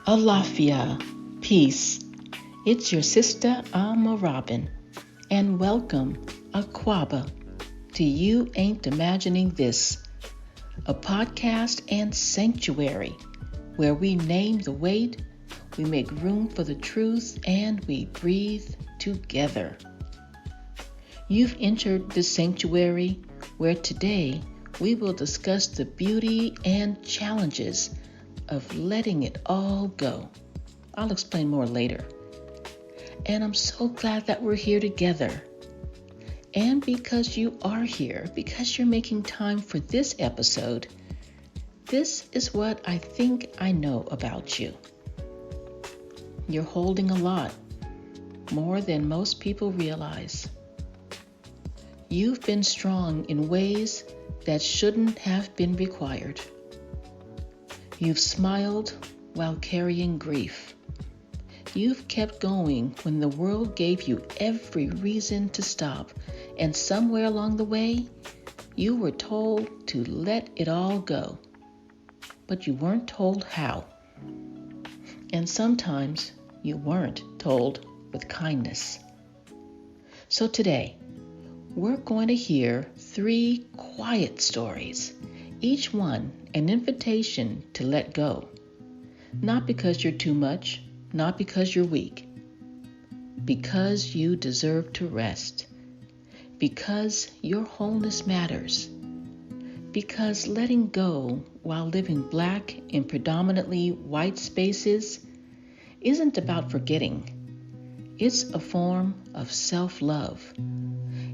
Alafia, peace. It's your sister Alma Robin, and welcome, Aquaba, to You Ain't Imagining This, a podcast and sanctuary where we name the weight, we make room for the truth, and we breathe together. You've entered the sanctuary where today we will discuss the beauty and challenges of letting it all go. I'll explain more later. And I'm so glad that we're here together. And because you are here, because you're making time for this episode, this is what I think I know about you. You're holding a lot, more than most people realize. You've been strong in ways that shouldn't have been required. You've smiled while carrying grief. You've kept going when the world gave you every reason to stop, and somewhere along the way, you were told to let it all go. But you weren't told how. And sometimes you weren't told with kindness. So today, we're going to hear 3 quiet stories, each one an invitation to let go. Not because you're too much, not because you're weak. Because you deserve to rest. Because your wholeness matters. Because letting go while living black in predominantly white spaces isn't about forgetting. It's a form of self-love.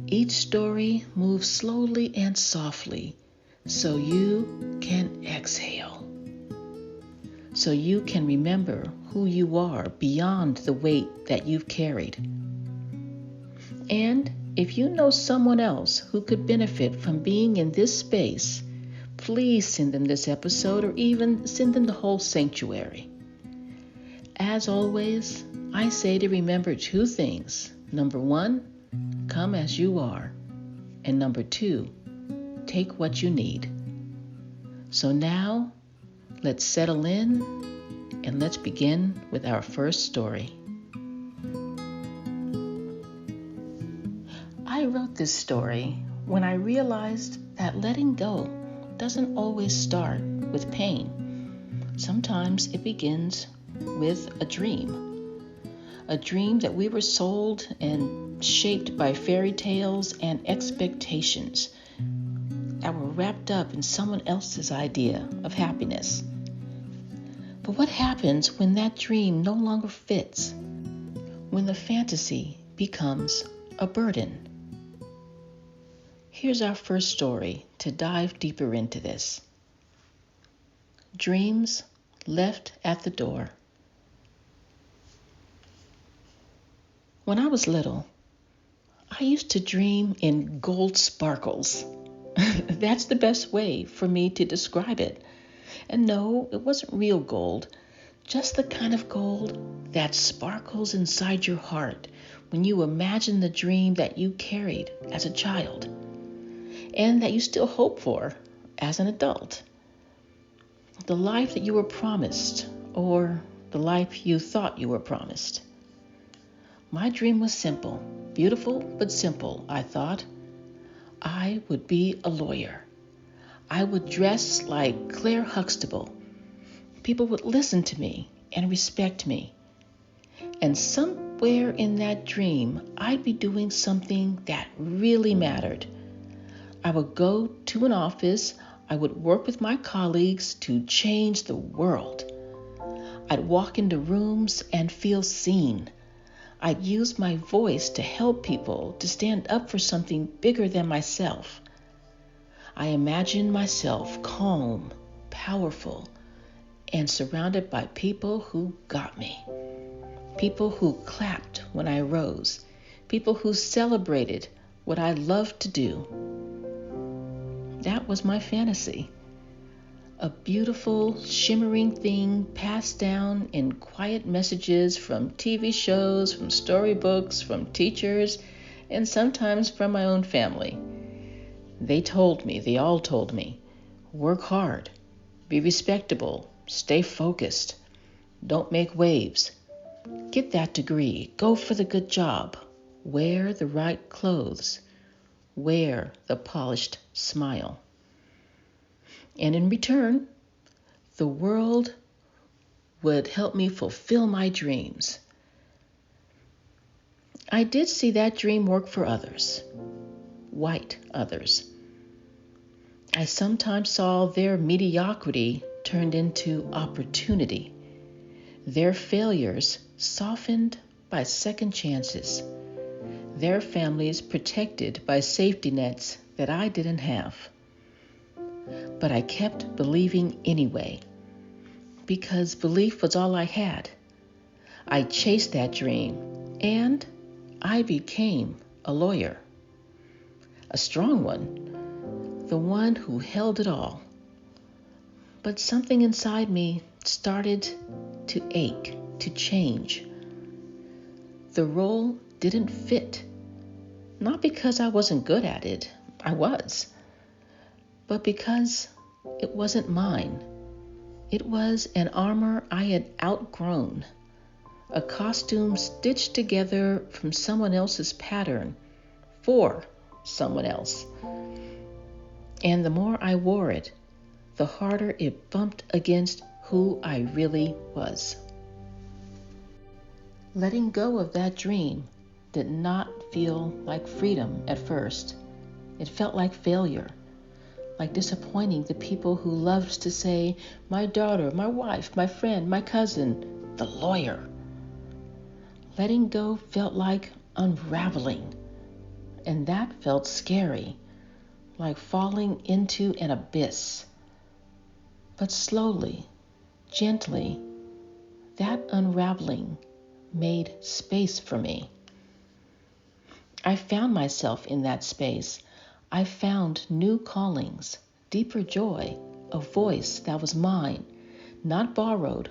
Each story moves slowly and softly so you can exhale. So you can remember who you are beyond the weight that you've carried. And if you know someone else who could benefit from being in this space, please send them this episode or even send them the whole sanctuary. As always, I say to remember 2 things. Number 1, come as you are. And number 2, take what you need. So now, let's settle in and let's begin with our first story. I wrote this story when I realized that letting go doesn't always start with pain. Sometimes it begins with a dream that we were sold and shaped by fairy tales and expectations that were wrapped up in someone else's idea of happiness. But what happens when that dream no longer fits? When the fantasy becomes a burden? Here's our first story to dive deeper into this. Dreams left at the door. When I was little, I used to dream in gold sparkles. That's the best way for me to describe it. And no, it wasn't real gold, just the kind of gold that sparkles inside your heart when you imagine the dream that you carried as a child and that you still hope for as an adult. The life that you were promised, or the life you thought you were promised. My dream was simple, beautiful but simple, I thought. I would be a lawyer. I would dress like Claire Huxtable. People would listen to me and respect me. And somewhere in that dream, I'd be doing something that really mattered. I would go to an office. I would work with my colleagues to change the world. I'd walk into rooms and feel seen. I'd use my voice to help people to stand up for something bigger than myself. I imagined myself calm, powerful, and surrounded by people who got me. People who clapped when I rose. People who celebrated what I loved to do. That was my fantasy. A beautiful, shimmering thing passed down in quiet messages from TV shows, from storybooks, from teachers, and sometimes from my own family. They all told me, work hard, be respectable, stay focused, Don't make waves. Get that degree. Go for the good job. Wear the right clothes. Wear the polished smile. And in return, the world would help me fulfill my dreams. I did see that dream work for others, white others. I sometimes saw their mediocrity turned into opportunity, their failures softened by second chances, their families protected by safety nets that I didn't have. But I kept believing anyway, because belief was all I had. I chased that dream, and I became a lawyer. A strong one, the one who held it all. But something inside me started to ache, to change. The role didn't fit, not because I wasn't good at it, I was, but because it wasn't mine. It was an armor I had outgrown, a costume stitched together from someone else's pattern for someone else. And the more I wore it, the harder it bumped against who I really was. Letting go of that dream did not feel like freedom at first. It felt like failure, like disappointing the people who loved to say, my daughter, my wife, my friend, my cousin, the lawyer. Letting go felt like unraveling, and that felt scary, like falling into an abyss. But slowly, gently, that unraveling made space for me. I found myself in that space. I found new callings, deeper joy, a voice that was mine, not borrowed,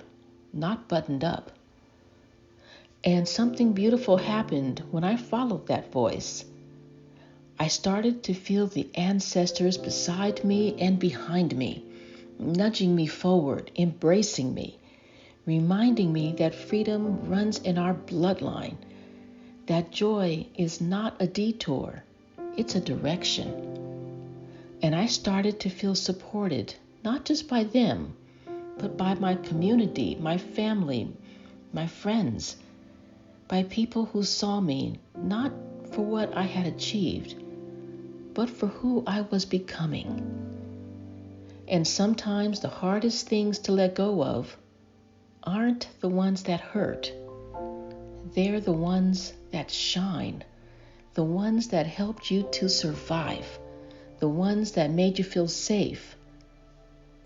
not buttoned up. And something beautiful happened when I followed that voice. I started to feel the ancestors beside me and behind me, nudging me forward, embracing me, reminding me that freedom runs in our bloodline, that joy is not a detour, it's a direction. And I started to feel supported, not just by them, but by my community, my family, my friends, by people who saw me not for what I had achieved, but for who I was becoming. And sometimes the hardest things to let go of aren't the ones that hurt. They're the ones that shine, the ones that helped you to survive, the ones that made you feel safe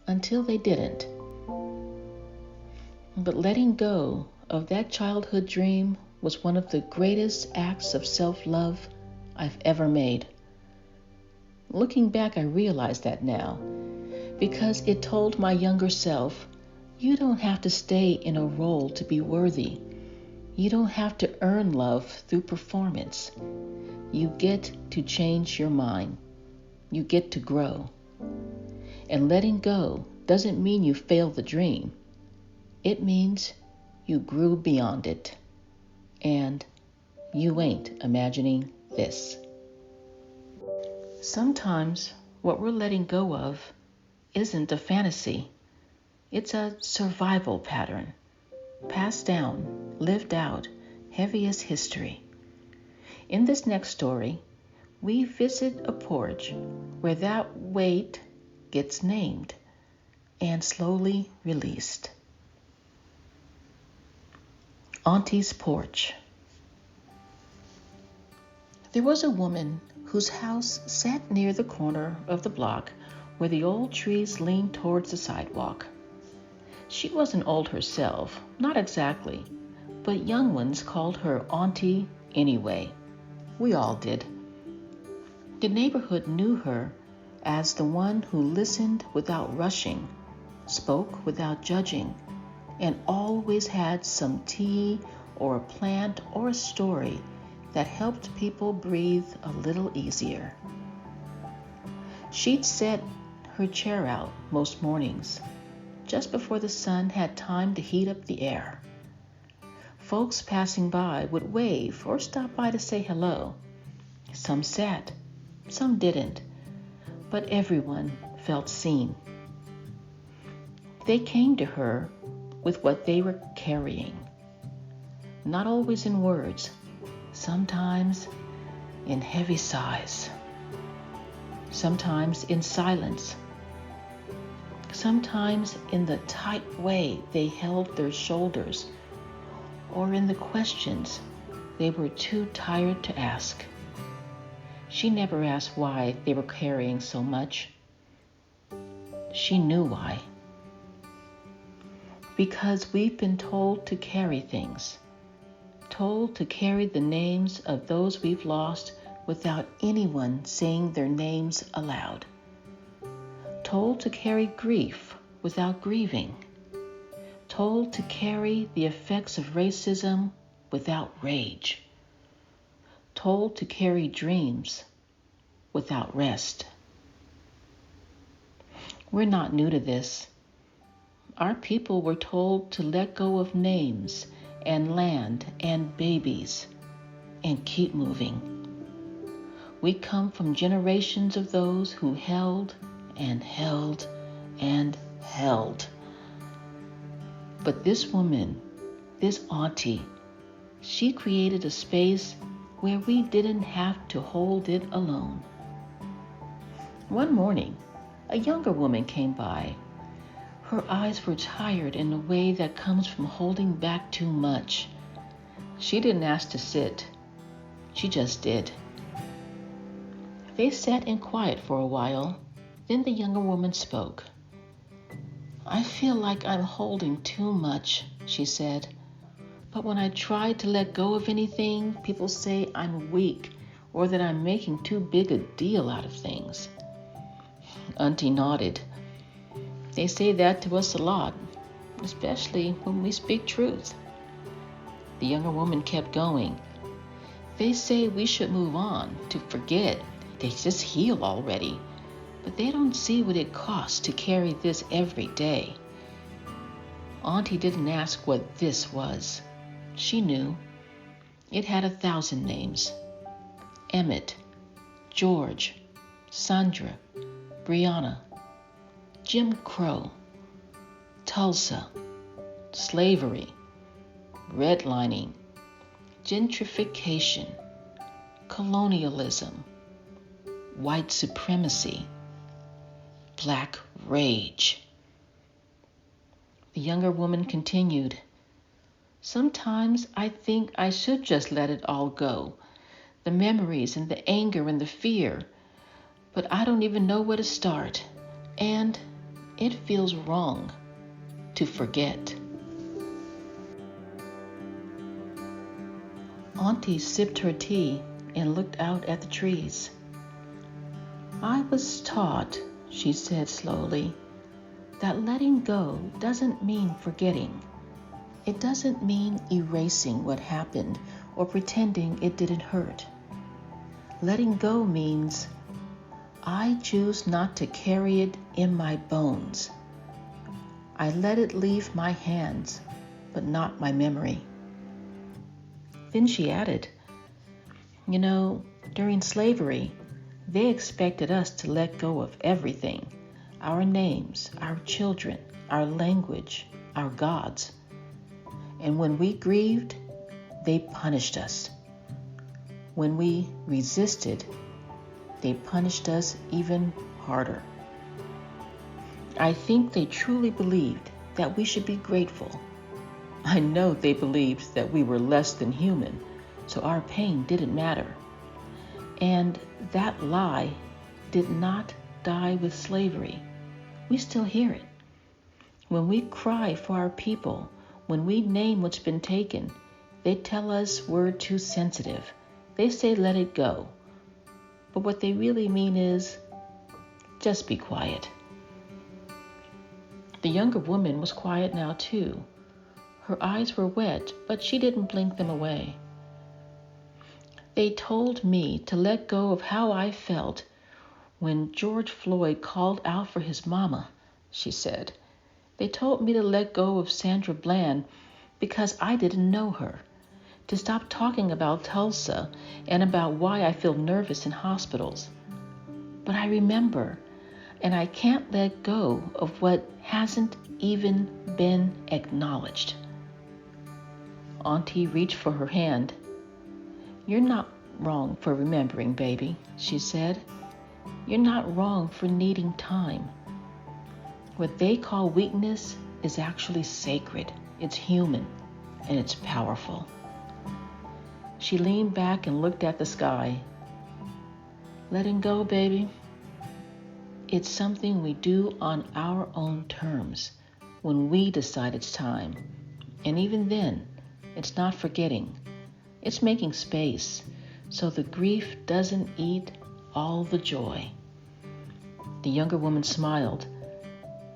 until they didn't. But letting go of that childhood dream was one of the greatest acts of self-love I've ever made. Looking back, I realize that now, because it told my younger self, you don't have to stay in a role to be worthy. You don't have to earn love through performance. You get to change your mind. You get to grow. And letting go doesn't mean you failed the dream. It means you grew beyond it. And you ain't imagining this. Sometimes what we're letting go of isn't a fantasy. It's a survival pattern, passed down, lived out, heavy as history. In this next story, we visit a porch where that weight gets named and slowly released. Auntie's porch. There was a woman whose house sat near the corner of the block where the old trees leaned towards the sidewalk. She wasn't old herself, not exactly, but young ones called her Auntie anyway. We all did. The neighborhood knew her as the one who listened without rushing, spoke without judging, and always had some tea or a plant or a story that helped people breathe a little easier. She'd set her chair out most mornings, just before the sun had time to heat up the air. Folks passing by would wave or stop by to say hello. Some sat, some didn't, but everyone felt seen. They came to her with what they were carrying, not always in words, sometimes in heavy sighs, sometimes in silence, sometimes in the tight way they held their shoulders, or in the questions they were too tired to ask. She never asked why they were carrying so much. She knew why. Because we've been told to carry things, told to carry the names of those we've lost without anyone saying their names aloud, told to carry grief without grieving, told to carry the effects of racism without rage, told to carry dreams without rest. We're not new to this. Our people were told to let go of names and land and babies and keep moving. We come from generations of those who held and held and held. But this woman, this auntie, she created a space where we didn't have to hold it alone. One morning, a younger woman came by. Her eyes were tired in a way that comes from holding back too much. She didn't ask to sit. She just did. They sat in quiet for a while. Then the younger woman spoke. "I feel like I'm holding too much," she said. "But when I try to let go of anything, people say I'm weak or that I'm making too big a deal out of things." Auntie nodded. "They say that to us a lot, especially when we speak truth." The younger woman kept going. "They say we should move on, to forget. They just heal already. But they don't see what it costs to carry this every day." Auntie didn't ask what this was. She knew. It had 1,000 names. Emmett, George, Sandra, Brianna, Jim Crow, Tulsa, slavery, redlining, gentrification, colonialism, white supremacy, black rage. The younger woman continued, "Sometimes I think I should just let it all go, the memories and the anger and the fear, but I don't even know where to start, and it feels wrong to forget." Auntie sipped her tea and looked out at the trees. "I was taught," she said slowly, "that letting go doesn't mean forgetting. It doesn't mean erasing what happened or pretending it didn't hurt. Letting go means I choose not to carry it in my bones. I let it leave my hands, but not my memory." Then she added, "You know, during slavery, they expected us to let go of everything, our names, our children, our language, our gods. And when we grieved, they punished us. When we resisted, they punished us even harder. I think they truly believed that we should be grateful. I know they believed that we were less than human, so our pain didn't matter. And that lie did not die with slavery. We still hear it. When we cry for our people, when we name what's been taken, they tell us we're too sensitive. They say let it go. But what they really mean is, just be quiet." The younger woman was quiet now too. Her eyes were wet, but she didn't blink them away. "They told me to let go of how I felt when George Floyd called out for his mama," she said. They told me to let go of Sandra Bland because I didn't know her, to stop talking about Tulsa and about why I feel nervous in hospitals. But I remember, and I can't let go of what hasn't even been acknowledged. Auntie reached for her hand. "You're not wrong for remembering, baby," she said. "You're not wrong for needing time. What they call weakness is actually sacred. It's human, and it's powerful." She leaned back and looked at the sky. "Letting go, baby. It's something we do on our own terms, when we decide it's time. And even then, it's not forgetting. It's making space so the grief doesn't eat all the joy." The younger woman smiled.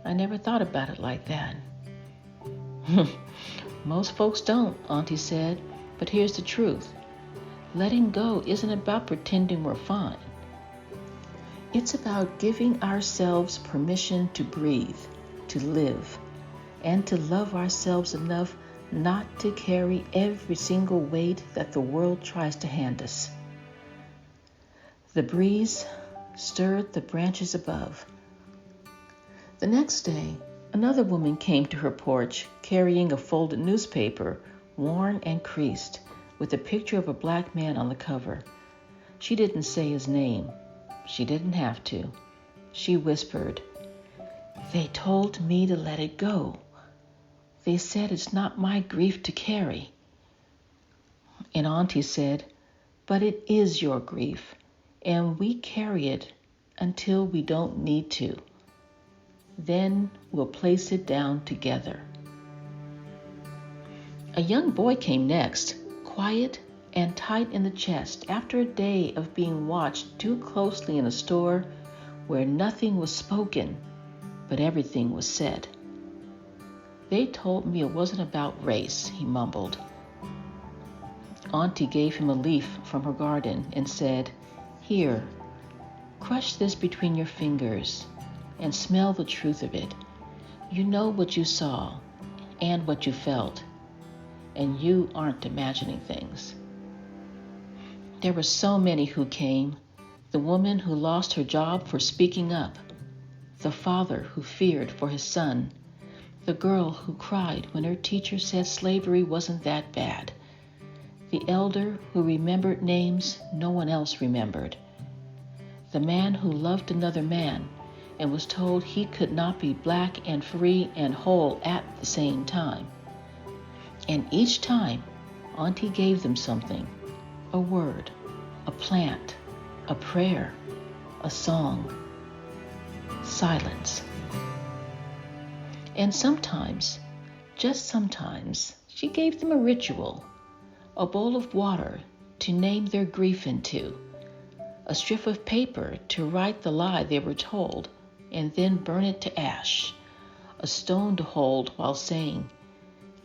"I never thought about it like that." "Most folks don't," Auntie said, "but here's the truth. Letting go isn't about pretending we're fine. It's about giving ourselves permission to breathe, to live, and to love ourselves enough not to carry every single weight that the world tries to hand us." The breeze stirred the branches above. The next day, another woman came to her porch carrying a folded newspaper, worn and creased, with a picture of a black man on the cover. She didn't say his name. She didn't have to. She whispered, "They told me to let it go. They said it's not my grief to carry." And Auntie said, "But it is your grief, and we carry it until we don't need to. Then we'll place it down together." A young boy came next, quiet and tight in the chest after a day of being watched too closely in a store where nothing was spoken, but everything was said. "They told me it wasn't about race," he mumbled. Auntie gave him a leaf from her garden and said, "Here, crush this between your fingers and smell the truth of it. You know what you saw and what you felt, and you aren't imagining things." There were so many who came. The woman who lost her job for speaking up, the father who feared for his son, the girl who cried when her teacher said slavery wasn't that bad, the elder who remembered names no one else remembered, the man who loved another man and was told he could not be black and free and whole at the same time. And each time, Auntie gave them something, a word, a plant, a prayer, a song, silence. And sometimes, just sometimes, she gave them a ritual, a bowl of water to name their grief into, a strip of paper to write the lie they were told and then burn it to ash, a stone to hold while saying,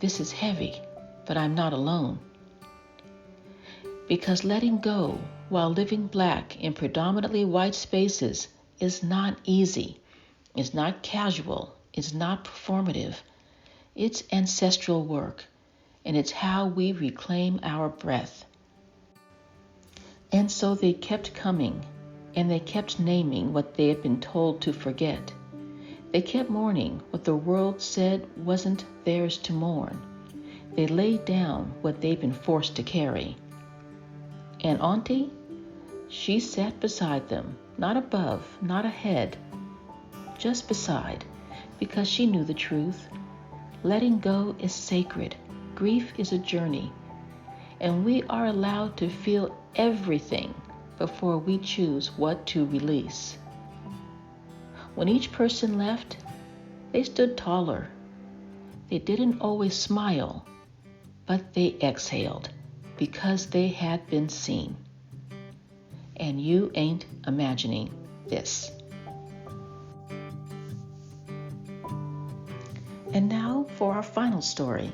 "This is heavy, but I'm not alone." Because letting go while living black in predominantly white spaces is not easy, it's not casual, it's not performative. It's ancestral work, and it's how we reclaim our breath. And so they kept coming, and they kept naming what they had been told to forget. They kept mourning what the world said wasn't theirs to mourn. They laid down what they'd been forced to carry. And Auntie, she sat beside them, not above, not ahead, just beside, because she knew the truth. Letting go is sacred. Grief is a journey, and we are allowed to feel everything before we choose what to release. When each person left, they stood taller. They didn't always smile, but they exhaled because they had been seen. And you ain't imagining this. And now for our final story.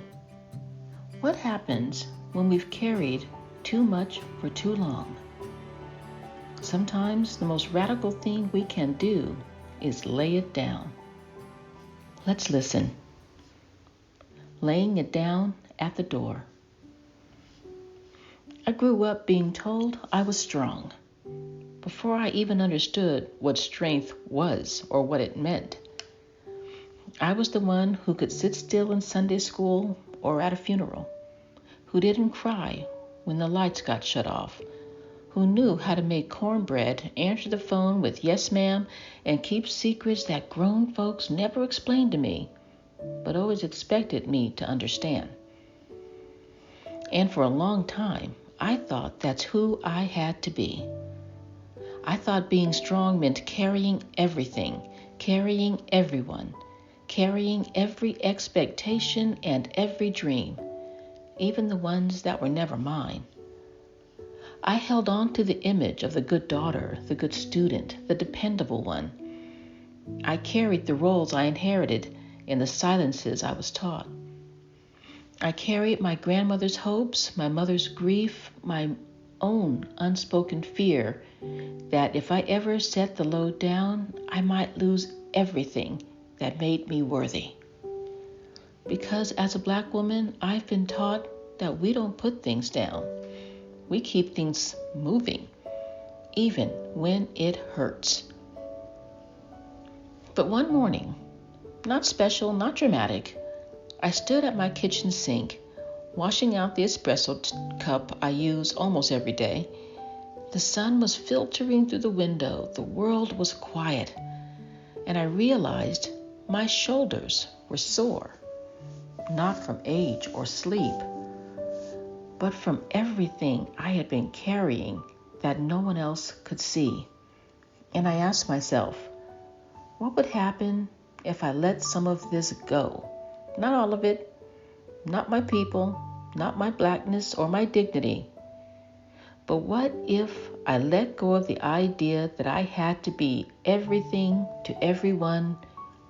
What happens when we've carried too much for too long? Sometimes the most radical thing we can do is lay it down. Let's listen. Laying it down at the door. I grew up being told I was strong, before I even understood what strength was or what it meant. I was the one who could sit still in Sunday school or at a funeral, who didn't cry when the lights got shut off, who knew how to make cornbread, answer the phone with yes ma'am, and keep secrets that grown folks never explained to me, but always expected me to understand. And for a long time, I thought that's who I had to be. I thought being strong meant carrying everything, carrying everyone, carrying every expectation and every dream, even the ones that were never mine. I held on to the image of the good daughter, the good student, the dependable one. I carried the roles I inherited in the silences I was taught. I carried my grandmother's hopes, my mother's grief, my own unspoken fear that if I ever set the load down, I might lose everything that made me worthy. Because as a Black woman, I've been taught that we don't put things down. We keep things moving, even when it hurts. But one morning, not special, not dramatic, I stood at my kitchen sink, washing out the espresso cup I use almost every day. The sun was filtering through the window, the world was quiet, and I realized my shoulders were sore, not from age or sleep, but from everything I had been carrying that no one else could see. And I asked myself, what would happen if I let some of this go? Not all of it, not my people, not my Blackness or my dignity. But what if I let go of the idea that I had to be everything to everyone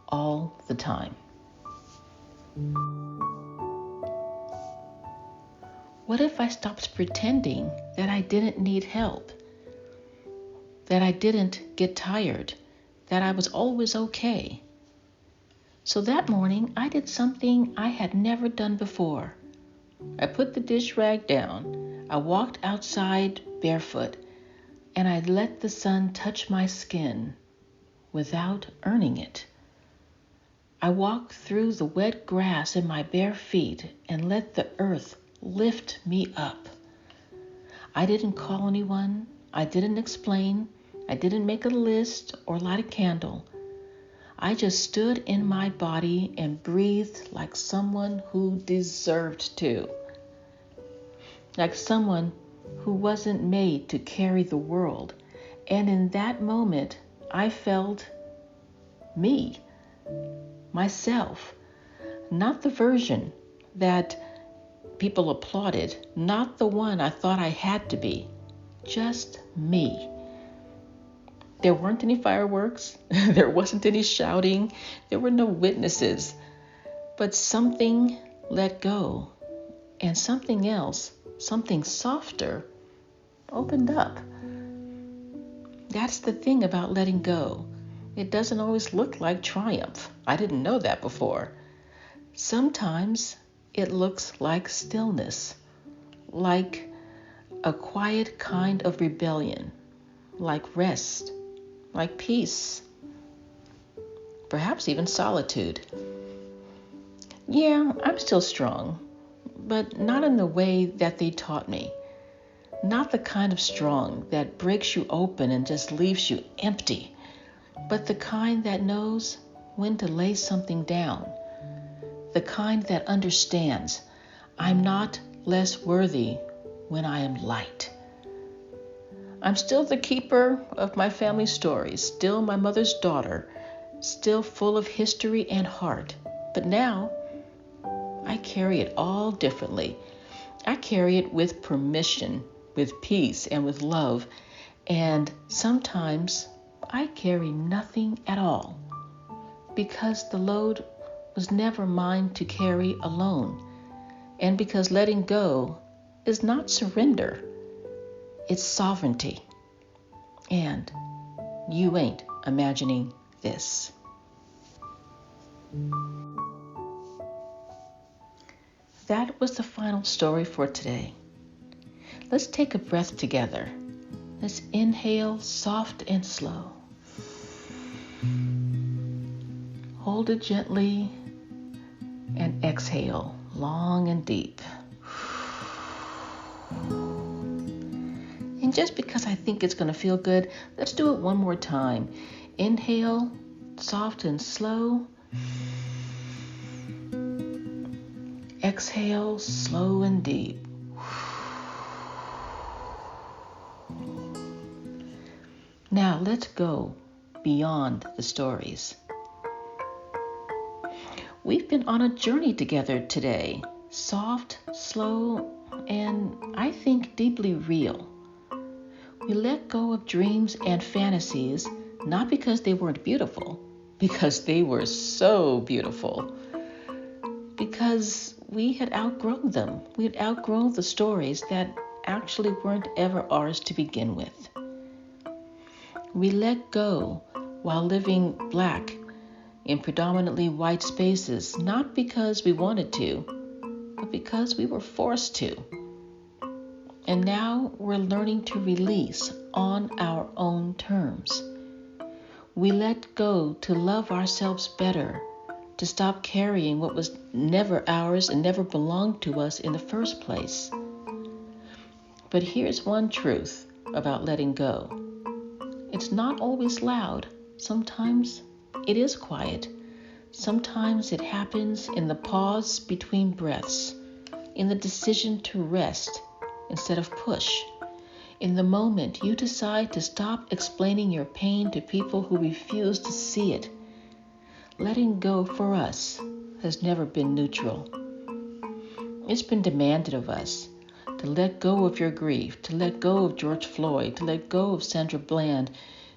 all the time? What if I stopped pretending that I didn't need help, that I didn't get tired, that I was always okay? So that morning, I did something I had never done before. I put the dish rag down, I walked outside barefoot, and I let the sun touch my skin without earning it. I walked through the wet grass in my bare feet and let the earth lift me up. I didn't call anyone, I didn't explain, I didn't make a list or light a candle. I just stood in my body and breathed like someone who deserved to. Like someone who wasn't made to carry the world. And in that moment, I felt me, myself, not the version that people applauded, not the one I thought I had to be, just me. There weren't any fireworks, there wasn't any shouting, there were no witnesses, but something let go, and something else, something softer, opened up. That's the thing about letting go. It doesn't always look like triumph. I didn't know that before. Sometimes it looks like stillness, like a quiet kind of rebellion, like rest, like peace, perhaps even solitude. Yeah, I'm still strong, but not in the way that they taught me. Not the kind of strong that breaks you open and just leaves you empty, but the kind that knows when to lay something down. The kind that understands I'm not less worthy when I am light. I'm still the keeper of my family stories, still my mother's daughter, still full of history and heart. But now, I carry it all differently. I carry it with permission, with peace, and with love. And sometimes I carry nothing at all, because the load was never mine to carry alone, and because letting go is not surrender. It's sovereignty. And you ain't imagining this. That was the final story for today. Let's take a breath together. Let's inhale soft and slow. Hold it gently and exhale long and deep. And just because I think it's going to feel good, let's do it one more time. Inhale, soft and slow. Exhale, slow and deep. Now let's go beyond the stories. We've been on a journey together today. Soft, slow, and I think deeply real. We let go of dreams and fantasies, not because they weren't beautiful, because they were so beautiful. Because we had outgrown them. We had outgrown the stories that actually weren't ever ours to begin with. We let go while living black in predominantly white spaces, not because we wanted to, but because we were forced to. And now we're learning to release on our own terms. We let go to love ourselves better, to stop carrying what was never ours and never belonged to us in the first place. But here's one truth about letting go. It's not always loud. Sometimes it is quiet. Sometimes it happens in the pause between breaths, in the decision to rest instead of push, in the moment you decide to stop explaining your pain to people who refuse to see it. Letting go for us has never been neutral. It's been demanded of us to let go of your grief, to let go of George Floyd, to let go of Sandra Bland,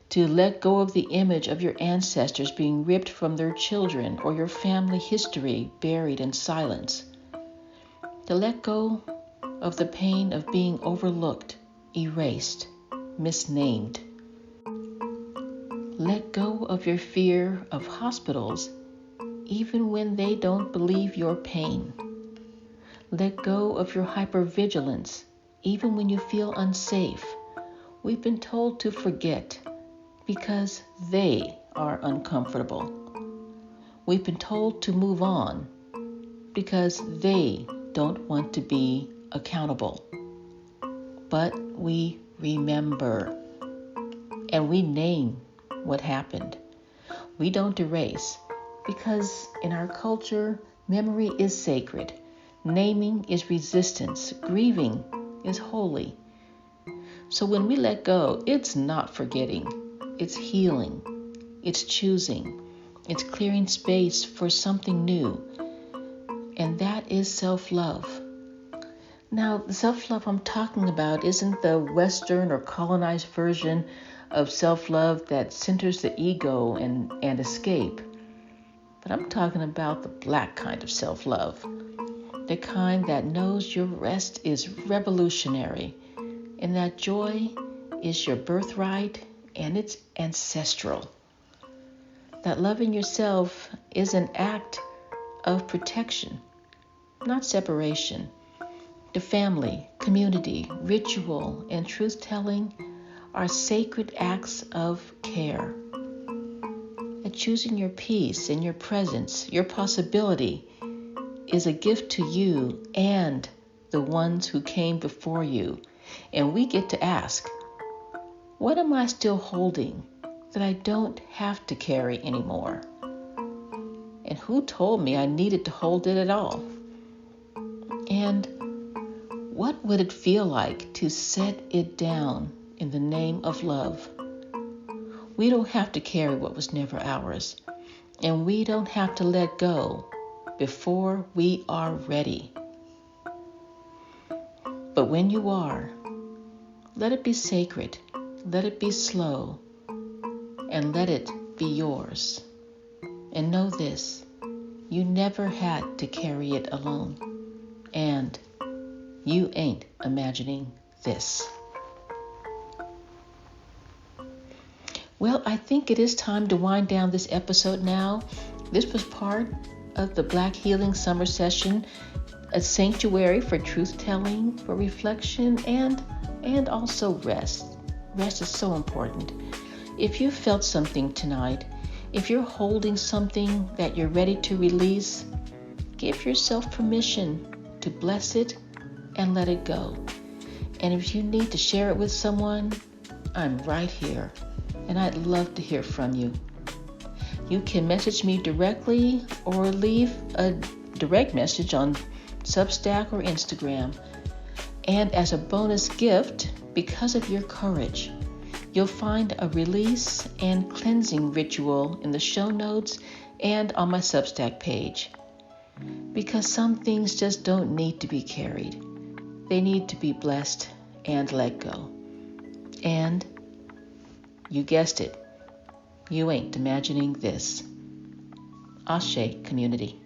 to let go of the image of your ancestors being ripped from their children or your family history buried in silence. To let go of the pain of being overlooked, erased, misnamed. Let go of your fear of hospitals, even when they don't believe your pain. Let go of your hypervigilance, even when you feel unsafe. We've been told to forget because they are uncomfortable. We've been told to move on because they don't want to be accountable. But we remember and we name what happened. We don't erase because in our culture, memory is sacred. Naming is resistance. Grieving is holy. So when we let go, it's not forgetting. It's healing. It's choosing. It's clearing space for something new. And that is self-love. Now, the self-love I'm talking about isn't the Western or colonized version of self-love that centers the ego and escape. But I'm talking about the black kind of self-love. The kind that knows your rest is revolutionary and that joy is your birthright and it's ancestral. That loving yourself is an act of protection, not separation. The family, community, ritual, and truth-telling are sacred acts of care. That choosing your peace and your presence, your possibility, is a gift to you and the ones who came before you. And we get to ask, what am I still holding that I don't have to carry anymore? And who told me I needed to hold it at all? And what would it feel like to set it down in the name of love? We don't have to carry what was never ours, and we don't have to let go before we are ready. But when you are, let it be sacred, let it be slow, and let it be yours. And know this, you never had to carry it alone, and you ain't imagining this. Well, I think it is time to wind down this episode now. This was part of the Black Healing Summer Session, a sanctuary for truth-telling, for reflection, and also rest. Rest is so important. If you felt something tonight, if you're holding something that you're ready to release, give yourself permission to bless it and let it go. And if you need to share it with someone, I'm right here, and I'd love to hear from you. You can message me directly or leave a direct message on Substack or Instagram. And as a bonus gift, because of your courage, you'll find a release and cleansing ritual in the show notes and on my Substack page. Because some things just don't need to be carried. They need to be blessed and let go. And you guessed it, you ain't imagining this. Ashe, community.